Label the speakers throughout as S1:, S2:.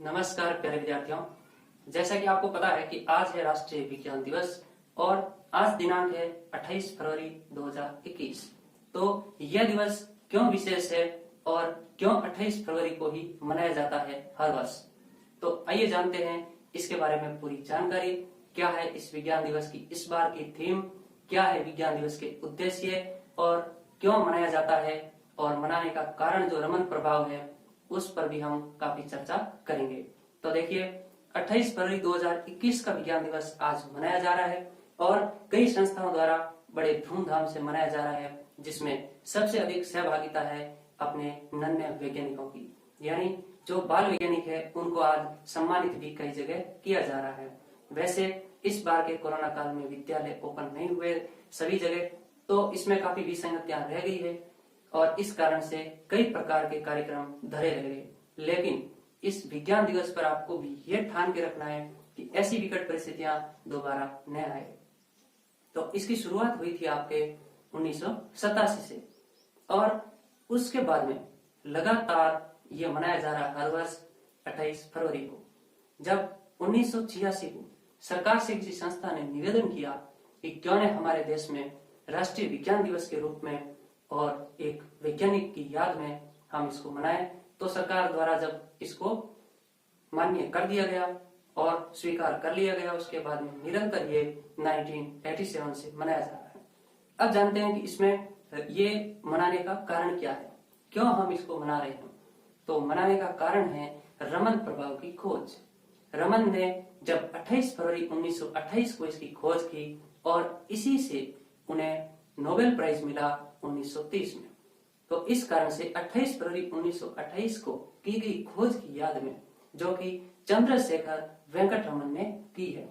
S1: नमस्कार प्यारे विद्यार्थियों। जैसा कि आपको पता है कि आज है राष्ट्रीय विज्ञान दिवस और आज दिनांक है 28 फरवरी 2021। तो यह दिवस क्यों विशेष है और क्यों 28 फरवरी को ही मनाया जाता है हर वर्ष, तो आइए जानते हैं इसके बारे में पूरी जानकारी। क्या है इस विज्ञान दिवस की इस बार की थीम, क्या है विज्ञान दिवस के उद्देश्य और क्यों मनाया जाता है, और मनाने का कारण जो रमन प्रभाव है उस पर भी हम काफी चर्चा करेंगे। तो देखिए, 28 फरवरी 2021 का विज्ञान दिवस आज मनाया जा रहा है और कई संस्थाओं द्वारा बड़े धूमधाम से मनाया जा रहा है, जिसमें सबसे अधिक सहभागिता है अपने नन्हे वैज्ञानिकों की। यानी जो बाल वैज्ञानिक है उनको आज सम्मानित भी कई जगह किया जा रहा है। वैसे इस बार के कोरोना काल में विद्यालय ओपन नहीं हुए सभी जगह, तो इसमें काफी विसंगतियां रह गई है और इस कारण से कई प्रकार के कार्यक्रम धरे रह गए। लेकिन इस विज्ञान दिवस पर आपको भी ये ठान के रखना है कि ऐसी विकट परिस्थितियां दोबारा न आए। तो इसकी शुरुआत हुई थी आपके 1987 से और उसके बाद में लगातार ये मनाया जा रहा हर वर्ष 28 फरवरी को। जब 1986 को सरकार से किसी संस्था ने निवेदन किया कि क्यों न हमारे देश में राष्ट्रीय विज्ञान दिवस के रूप में और एक वैज्ञानिक की याद में हम इसको मनाएं, तो सरकार द्वारा जब इसको मान्य कर दिया गया और स्वीकार कर लिया गया, उसके बाद में निरंतर ये 1987 से मनाया जा रहा है। अब जानते हैं कि इसमें ये मनाने का कारण क्या है, क्यों हम इसको मना रहे हैं। तो मनाने का कारण है रमन प्रभाव की खोज। रमन ने जब 28 फरवरी 1928 को इसकी खोज की और इसी से उन्हें नोबेल प्राइज मिला 1930 में। तो इस कारण से 28 फरवरी 1928 को की गई खोज की याद में, जो कि चंद्रशेखर वेंकट रमन ने की है,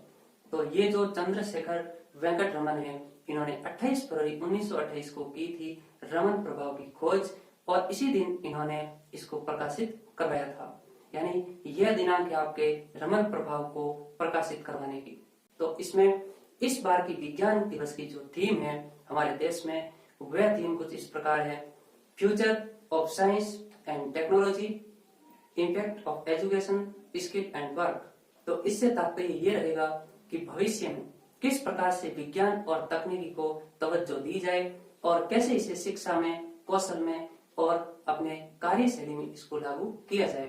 S1: तो ये जो चंद्रशेखर वेंकट रमन है, इन्होंने 28 फरवरी 1928 को की थी रमन प्रभाव की खोज और इसी दिन इन्होंने इसको प्रकाशित करवाया था। यानी यह दिनांक है आपके रमन प्रभाव को प्रकाशित करवाने की। तो इसमें इस बार की विज्ञान दिवस की जो थीम है हमारे देश में, वह थीम कुछ इस प्रकार है: future of science and technology, impact of education, skill and work. तो इससे तात्पर्य ये रहेगा कि भविष्य में किस प्रकार से विज्ञान और तकनीकी को तवज्जो दी जाए और कैसे इसे शिक्षा में, कौशल में और अपने कार्यशैली में इसको लागू किया जाए,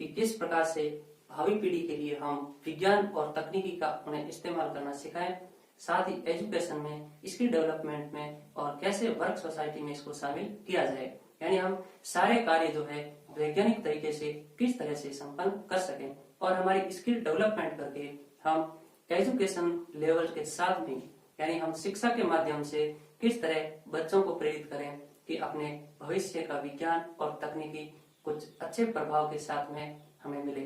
S1: कि किस प्रकार से भावी पीढ़ी के लिए हम विज्ञान और तकनीकी का उन्हें इस्तेमाल करना सिखाएं, साथ ही एजुकेशन में, स्किल डेवलपमेंट में और कैसे वर्क सोसाइटी में इसको शामिल किया जाए। यानी हम सारे कार्य जो है वैज्ञानिक तरीके से किस तरह से संपन्न कर सकें और हमारी स्किल डेवलपमेंट करके हम एजुकेशन लेवल के साथ में, यानी हम शिक्षा के माध्यम से किस तरह बच्चों को प्रेरित करें कि अपने भविष्य का विज्ञान और तकनीकी कुछ अच्छे प्रभाव के साथ में हमें मिले।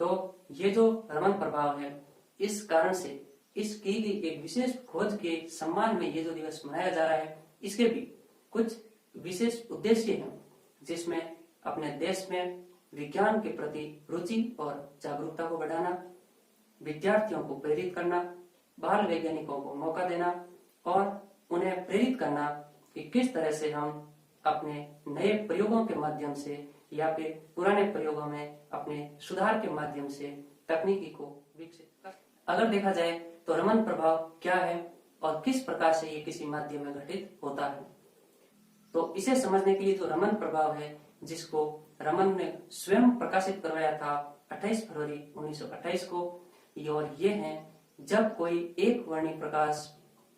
S1: तो ये जो रमन प्रभाव है, इस कारण से इस की गई एक विशेष खोज के सम्मान में ये जो दिवस मनाया जा रहा है, इसके भी कुछ विशेष उद्देश्य हैं, जिसमें अपने देश में विज्ञान के प्रति रुचि और जागरूकता को बढ़ाना, विद्यार्थियों को प्रेरित करना, बाल वैज्ञानिकों को मौका देना और उन्हें प्रेरित करना कि किस तरह से हम अपने नए प्रयोगों के माध्यम से या फिर पुराने प्रयोगों में अपने सुधार के माध्यम से तकनीकी को विकसित कर। अगर देखा जाए तो रमन प्रभाव क्या है और किस प्रकार से ये किसी माध्यम में घटित होता है, तो इसे समझने के लिए जो रमन प्रभाव है, जिसको रमन ने स्वयं प्रकाशित करवाया था 28 फरवरी 1928 को, और ये है जब कोई एक वर्णी प्रकाश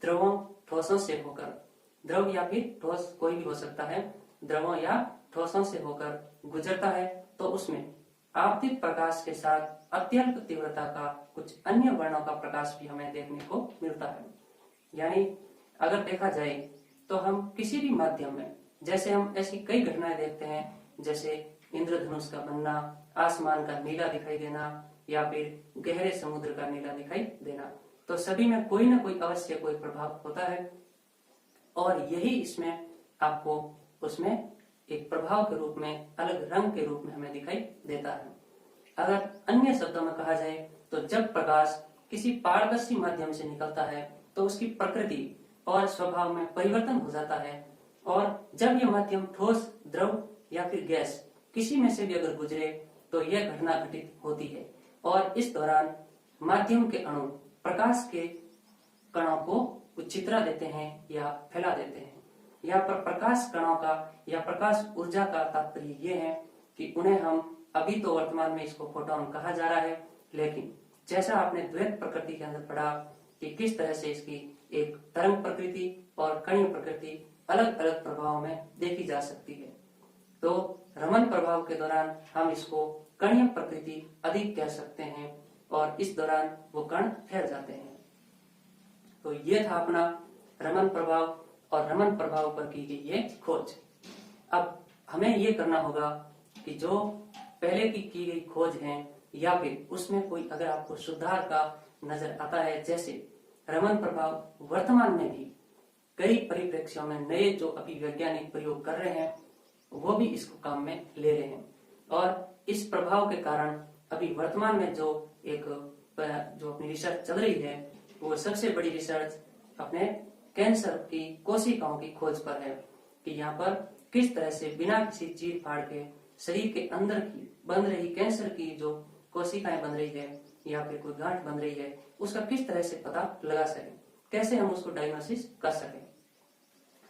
S1: द्रवों, ठोसों से होकर, द्रव या फिर ठोस कोई भी हो सकता है, द्रवों या ठोसों से होकर गुजरता है, तो उसमें आपतित प्रकाश के साथ अत्यल्प तीव्रता का कुछ अन्य वर्णों का प्रकाश भी हमें देखने को मिलता है। यानी अगर देखा जाए तो हम किसी भी माध्यम में, जैसे हम ऐसी कई घटनाएं देखते हैं, जैसे इंद्रधनुष का बनना, आसमान का नीला दिखाई देना या फिर गहरे समुद्र का नीला दिखाई देना, तो सभी में कोई ना कोई अवश्य कोई प्रभाव होता है और यही इसमें आपको उसमें एक प्रभाव के रूप में, अलग रंग के रूप में हमें दिखाई देता है। अगर अन्य शब्दों में कहा जाए तो जब प्रकाश किसी पारदर्शी माध्यम से निकलता है तो उसकी प्रकृति और स्वभाव में परिवर्तन हो जाता है, और जब यह माध्यम ठोस, द्रव या फिर गैस किसी में से भी अगर गुजरे तो यह घटना घटित होती है और इस दौरान माध्यम के अणु प्रकाश के कणों को उच्चित्रा देते हैं या फैला देते हैं। यहाँ पर प्रकाश कणों का या प्रकाश ऊर्जा का तात्पर्य ये है कि उन्हें हम अभी तो वर्तमान में इसको फोटोन कहा जा रहा है, लेकिन जैसा आपने द्वैत प्रकृति के अंदर पढ़ा कि किस तरह से इसकी एक तरंग प्रकृति और कणीय प्रकृति अलग अलग प्रभावों में देखी जा सकती है, तो रमन प्रभाव के दौरान हम इसको कणीय प्रकृति अधिक कह सकते हैं और इस दौरान वो कण फैल जाते हैं। तो ये था अपना रमन प्रभाव और रमन प्रभाव पर की गई ये खोज। अब हमें ये करना होगा कि जो पहले की गई खोज है या फिर उसमें कोई अगर आपको सुधार का नजर आता है, जैसे रमन प्रभाव वर्तमान में भी कई परिप्रेक्ष्यों में नए जो अभी वैज्ञानिक प्रयोग कर रहे हैं वो भी इसको काम में ले रहे हैं और इस प्रभाव के कारण अभी वर्तमान में जो अपनी रिसर्च चल रही है वो सबसे बड़ी रिसर्च अपने कैंसर की कोशिकाओं की खोज पर है कि यहाँ पर किस तरह से बिना किसी चीर फाड़ के शरीर के अंदर की बन रही कैंसर की जो कोशिकाएं बन रही है या फिर कोई गांठ बन रही है उसका किस तरह से पता लगा सके, कैसे हम उसको डायग्नोसिस कर सके।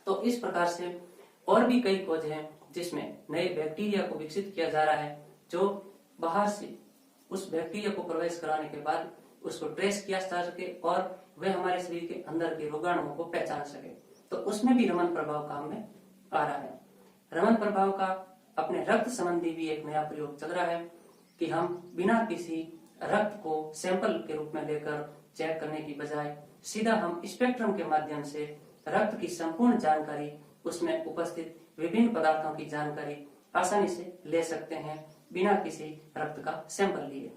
S1: तो इस प्रकार से और भी कई खोज हैं जिसमें नए बैक्टीरिया को विकसित किया जा रहा है जो बाहर से उस बैक्टीरिया को प्रवेश कराने के बाद उसको ट्रेस किया जा सके और वह हमारे शरीर के अंदर के रोगाणुओं को पहचान सके। तो उसमें भी रमन प्रभाव काम में आ रहा है। रमन प्रभाव का अपने रक्त संबंधी भी एक नया प्रयोग चल रहा है कि हम बिना किसी रक्त को सैंपल के रूप में लेकर चेक करने की बजाय सीधा हम स्पेक्ट्रम के माध्यम से रक्त की संपूर्ण जानकारी, उसमें उपस्थित विभिन्न पदार्थों की जानकारी आसानी से ले सकते हैं बिना किसी रक्त का सैंपल लिए।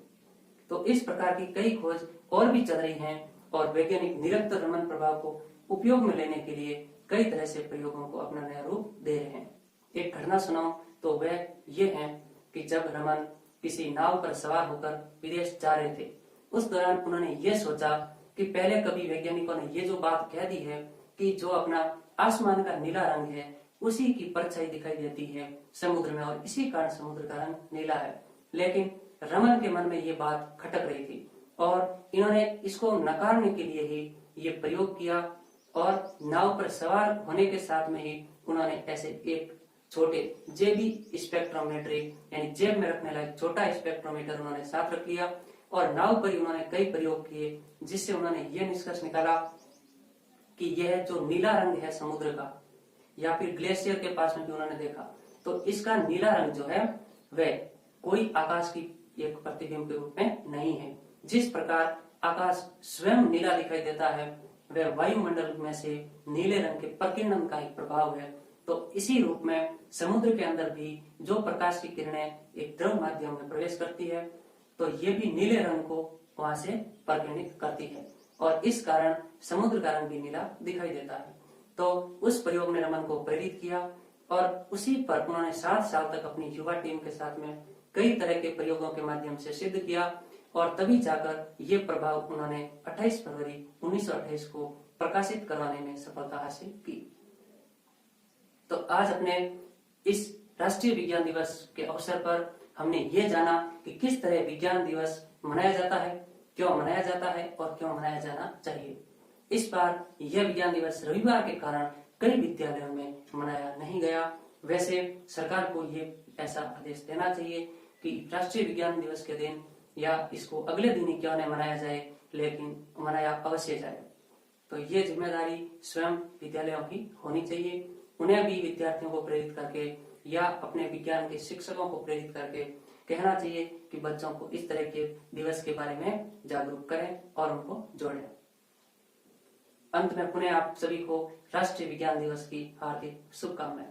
S1: तो इस प्रकार की कई खोज और भी चल रही हैं और वैज्ञानिक निरंतर रमन प्रभाव को उपयोग में लेने के लिए कई तरह से प्रयोगों को अपना नया रूप दे रहे हैं। एक घटना सुनाऊं तो वह ये है कि जब रमन किसी नाव पर सवार होकर विदेश जा रहे थे, उस दौरान उन्होंने ये सोचा कि पहले कभी वैज्ञानिकों ने ये जो बात कह दी है कि जो अपना आसमान का नीला रंग है उसी की परछाई दिखाई देती है समुद्र में और इसी कारण समुद्र का रंग नीला है, लेकिन रमन के मन में ये बात खटक रही थी और इन्होंने इसको नकारने के लिए ही ये प्रयोग किया और नाव पर सवार होने के साथ में ही उन्होंने ऐसे एक छोटे जेबी स्पेक्ट्रोमेट्री यानी जेब में रखने लायक छोटा स्पेक्ट्रोमीटर उन्होंने साथ रख लिया और नाव पर उन्होंने कई प्रयोग किए जिससे उन्होंने ये निष्कर्ष निकाला कि यह जो नीला रंग है समुद्र का या फिर ग्लेशियर के पास में भी उन्होंने देखा तो इसका नीला रंग जो है वह कोई आकाश की एक प्रतिबिंब के रूप में नहीं है। जिस प्रकार आकाश स्वयं नीला दिखाई देता है वह वायुमंडल में से नीले रंग के प्रकीर्णन का एक प्रभाव है, तो इसी रूप में समुद्र के अंदर भी जो प्रकाश की किरणें एक द्रव माध्यम में प्रवेश करती है तो ये भी नीले रंग को वहां से प्रकीर्णित करती है और इस कारण समुद्र का रंग भी नीला दिखाई देता है। तो उस प्रयोग ने रमन को प्रेरित किया और उसी पर उन्होंने 7 साल तक अपनी युवा टीम के साथ में कई तरह के प्रयोगों के माध्यम से सिद्ध किया और तभी जाकर ये प्रभाव उन्होंने 28 फरवरी 1928 को प्रकाशित करवाने में सफलता हासिल की। तो आज अपने इस राष्ट्रीय विज्ञान दिवस के अवसर पर हमने ये जाना कि किस तरह विज्ञान दिवस मनाया जाता है, क्यों मनाया जाता है और क्यों मनाया जाना चाहिए। इस बार यह विज्ञान दिवस रविवार के कारण कई विद्यालयों में मनाया नहीं गया। वैसे सरकार को ये ऐसा आदेश देना चाहिए कि राष्ट्रीय विज्ञान दिवस के दिन या इसको अगले दिन ही क्यों न मनाया जाए, लेकिन मनाया अवश्य जाए। तो ये जिम्मेदारी स्वयं विद्यालयों की होनी चाहिए। उन्हें भी विद्यार्थियों को प्रेरित करके या अपने विज्ञान के शिक्षकों को प्रेरित करके कहना चाहिए कि बच्चों को इस तरह के दिवस के बारे में जागरूक करें और उनको जोड़ें। अंत में पुनः आप सभी को राष्ट्रीय विज्ञान दिवस की हार्दिक शुभकामनाएं।